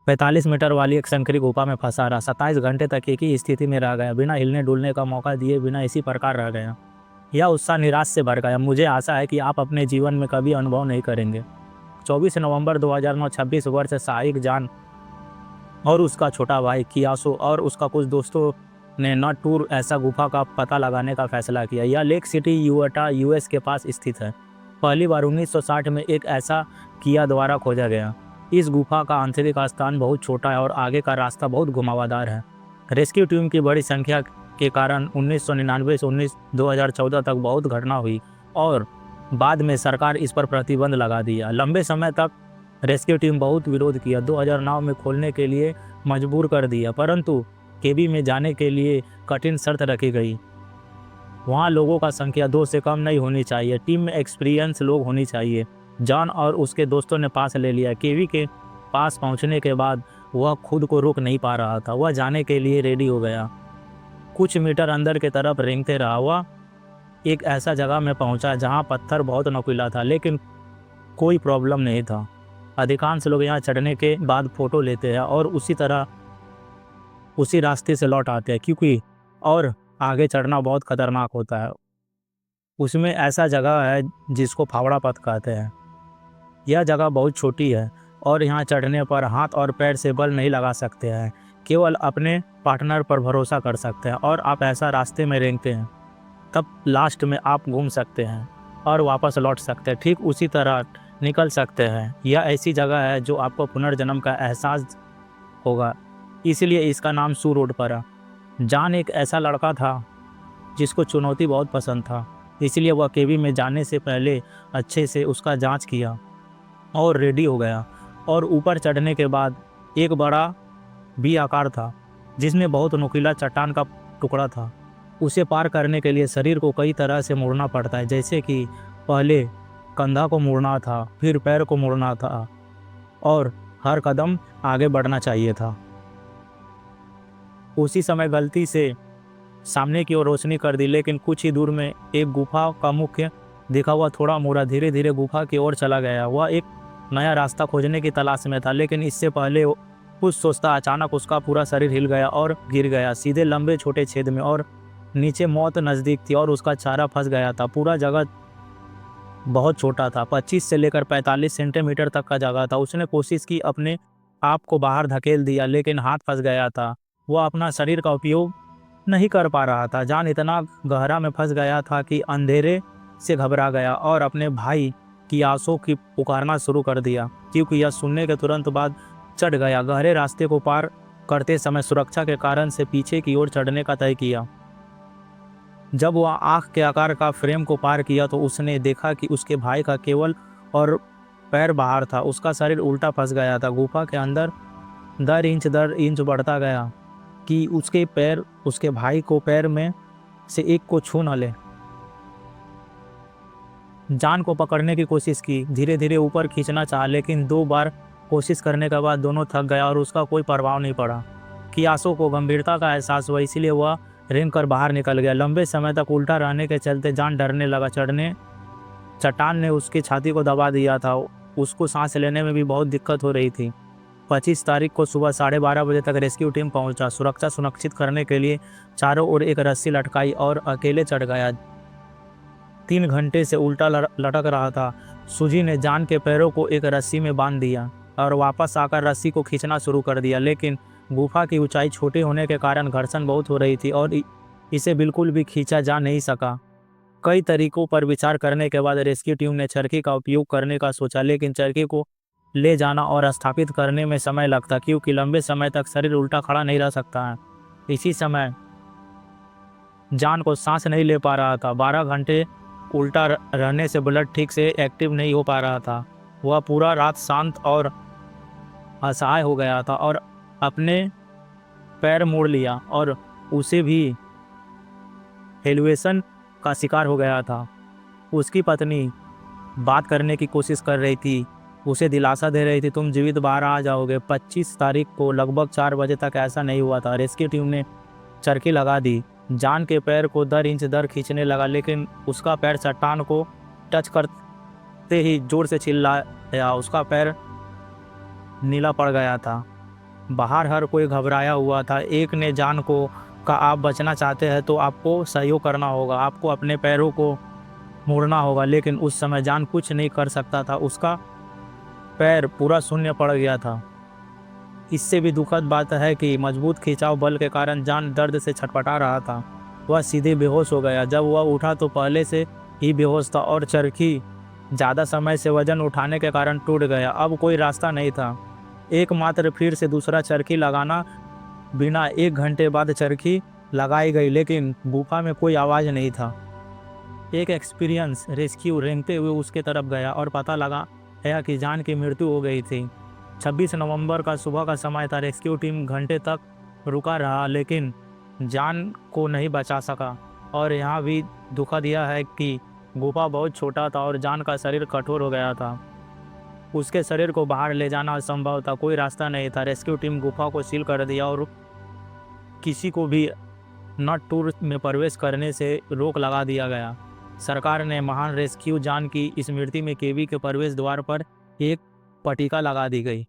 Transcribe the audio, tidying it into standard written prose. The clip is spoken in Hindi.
45 मीटर वाली एक संकरी गुफा में फंसा रहा। 27 घंटे तक एक ही स्थिति में रह गया, बिना हिलने डुलने का मौका दिए, बिना इसी प्रकार रह गया। यह उत्साह निराश से भर गया। मुझे आशा है कि आप अपने जीवन में कभी अनुभव नहीं करेंगे। 24 नवंबर 2009, 26 वर्ष शाहिक जान और उसका छोटा भाई कियासो और उसका कुछ दोस्तों ने न टूर ऐसा गुफा का पता लगाने का फैसला किया। यह लेक सिटी यूटा यूएस के पास स्थित है। पहली बार 1960 में एक ऐसा किया द्वारा खोजा गया। इस गुफा का आंतरिक स्थान बहुत छोटा है और आगे का रास्ता बहुत घुमावदार है। रेस्क्यू टीम की बड़ी संख्या के कारण 1999 से 2014 तक बहुत घटना हुई और बाद में सरकार इस पर प्रतिबंध लगा दिया। लंबे समय तक रेस्क्यू टीम बहुत विरोध किया, 2009 में खोलने के लिए मजबूर कर दिया, परंतु केबी में जाने के लिए कठिन शर्त रखी गई। वहाँ लोगों का संख्या 2 से कम नहीं होनी चाहिए। टीम में एक्सपीरियंस लोग होनी चाहिए। जॉन और उसके दोस्तों ने पास ले लिया। केवी के पास पहुँचने के बाद वह खुद को रोक नहीं पा रहा था। वह जाने के लिए रेडी हो गया। कुछ मीटर अंदर की तरफ रेंगते रहा। वह एक ऐसा जगह में पहुंचा जहां पत्थर बहुत नुकीला था, लेकिन कोई प्रॉब्लम नहीं था। अधिकांश लोग यहां चढ़ने के बाद फ़ोटो लेते हैं और उसी तरह उसी रास्ते से लौट आते हैं, क्योंकि और आगे चढ़ना बहुत खतरनाक होता है। उसमें ऐसा जगह है जिसको फावड़ा पथ कहते हैं। यह जगह बहुत छोटी है और यहाँ चढ़ने पर हाथ और पैर से बल नहीं लगा सकते हैं, केवल अपने पार्टनर पर भरोसा कर सकते हैं। और आप ऐसा रास्ते में रेंगते हैं, तब लास्ट में आप घूम सकते हैं और वापस लौट सकते हैं, ठीक उसी तरह निकल सकते हैं। यह ऐसी जगह है जो आपको पुनर्जन्म का एहसास होगा, इसलिए इसका नाम सू रोड पड़ा। जॉन एक ऐसा लड़का था जिसको चुनौती बहुत पसंद था, इसलिए वह केबी में जाने से पहले अच्छे से उसका जांच किया और रेडी हो गया। और ऊपर चढ़ने के बाद एक बड़ा बी आकार था जिसमें बहुत नुकीला चट्टान का टुकड़ा था। उसे पार करने के लिए शरीर को कई तरह से मोड़ना पड़ता है, जैसे कि पहले कंधा को मोड़ना था, फिर पैर को मोड़ना था और हर कदम आगे बढ़ना चाहिए था। उसी समय गलती से सामने की ओर रोशनी कर दी, लेकिन कुछ ही दूर में एक गुफा का मुख्य दिखा हुआ थोड़ा मुड़ा धीरे धीरे गुफा की ओर चला गया। वह एक नया रास्ता खोजने की तलाश में था, लेकिन इससे पहले कुछ सोचता अचानक उसका पूरा शरीर हिल गया और गिर गया सीधे लंबे छोटे छेद में, और नीचे मौत नज़दीक थी और उसका चारा फंस गया था। पूरा जगह बहुत छोटा था, 25 से लेकर 45 सेंटीमीटर तक का जगह था। उसने कोशिश की अपने आप को बाहर धकेल दिया, लेकिन हाथ फंस गया था। वह अपना शरीर का उपयोग नहीं कर पा रहा था। जॉन इतना गहरा में फंस गया था कि अंधेरे से घबरा गया और अपने भाई कियासो की पुकारना शुरू कर दिया, क्योंकि यह सुनने के तुरंत बाद चढ़ गया। गहरे रास्ते को पार करते समय सुरक्षा के कारण से पीछे की ओर चढ़ने का तय किया। जब वह आँख के आकार का फ्रेम को पार किया तो उसने देखा कि उसके भाई का केवल और पैर बाहर था। उसका शरीर उल्टा फंस गया था। गुफा के अंदर दर इंच बढ़ता गया कि उसके पैर उसके भाई को पैर में से एक को छू न ले। जॉन को पकड़ने की कोशिश की, धीरे धीरे ऊपर खींचना चाहा, लेकिन 2 बार कोशिश करने के बाद दोनों थक गया और उसका कोई प्रभाव नहीं पड़ा। कियासो को गंभीरता का एहसास हुआ, इसीलिए वह रेंग कर बाहर निकल गया। लंबे समय तक उल्टा रहने के चलते जॉन डरने लगा। चट्टान ने उसकी छाती को दबा दिया था। उसको सांस लेने में भी बहुत दिक्कत हो रही थी। 25 तारीख को सुबह 12:30 बजे तक रेस्क्यू टीम पहुंचा। सुरक्षा सुनिश्चित करने के लिए चारों ओर एक रस्सी लटकाई और अकेले चढ़ गया। 3 घंटे से उल्टा लटक रहा था। सूजी ने जॉन के पैरों को एक रस्सी में बांध दिया और वापस आकर रस्सी को खींचना शुरू कर दिया, लेकिन गुफा की ऊंचाई छोटी होने के कारण घर्षण बहुत हो रही थी और इसे बिल्कुल भी खींचा जा नहीं सका। कई तरीकों पर विचार करने के बाद रेस्क्यू टीम ने चरखी का उपयोग करने का सोचा, लेकिन चरखी को ले जाना और स्थापित करने में समय लगता, क्योंकि लंबे समय तक शरीर उल्टा खड़ा नहीं रह सकता है। इसी समय जॉन को सांस नहीं ले पा रहा था। 12 घंटे उल्टा रहने से ब्लड ठीक से एक्टिव नहीं हो पा रहा था। वह पूरा रात शांत और असहाय हो गया था और अपने पैर मोड़ लिया और उसे भी हेलुएशन का शिकार हो गया था। उसकी पत्नी बात करने की कोशिश कर रही थी, उसे दिलासा दे रही थी, तुम जीवित बाहर आ जाओगे। 25 तारीख को लगभग 4 बजे तक ऐसा नहीं हुआ था। रेस्क्यू टीम ने चरखी लगा दी। जॉन के पैर को दर इंच दर खींचने लगा, लेकिन उसका पैर चट्टान को टच करते ही जोर से चिल्लाया। उसका पैर नीला पड़ गया था बाहर हर कोई घबराया हुआ था। एक ने जान को का आप बचना चाहते हैं तो आपको सहयोग करना होगा, आपको अपने पैरों को मोड़ना होगा। लेकिन उस समय जान कुछ नहीं कर सकता था, उसका पैर पूरा शून्य पड़ गया था। इससे भी दुखद बात है कि मजबूत खिंचाव बल के कारण जान दर्द से छटपटा रहा था। वह सीधे बेहोश हो गया। जब वह उठा तो पहले से ही बेहोश था और चरखी ज़्यादा समय से वजन उठाने के कारण टूट गया। अब कोई रास्ता नहीं था, एकमात्र फिर से दूसरा चरखी लगाना। बिना 1 घंटे बाद चरखी लगाई गई, लेकिन गुफा में कोई आवाज़ नहीं था। एक एक्सपीरियंस रेस्क्यू रेंगते हुए उसके तरफ गया और पता लगा कि जान की मृत्यु हो गई थी। 26 नवंबर का सुबह का समय था। रेस्क्यू टीम घंटे तक रुका रहा, लेकिन जान को नहीं बचा सका। और यहाँ भी दुखद यह है कि गुफा बहुत छोटा था और जान का शरीर कठोर हो गया था। उसके शरीर को बाहर ले जाना असंभव था, कोई रास्ता नहीं था। रेस्क्यू टीम गुफा को सील कर दिया और किसी को भी नॉट टूर में प्रवेश करने से रोक लगा दिया गया। सरकार ने महान रेस्क्यू जान की स्मृति में केवी के प्रवेश द्वार पर एक पट्टिका लगा दी गई।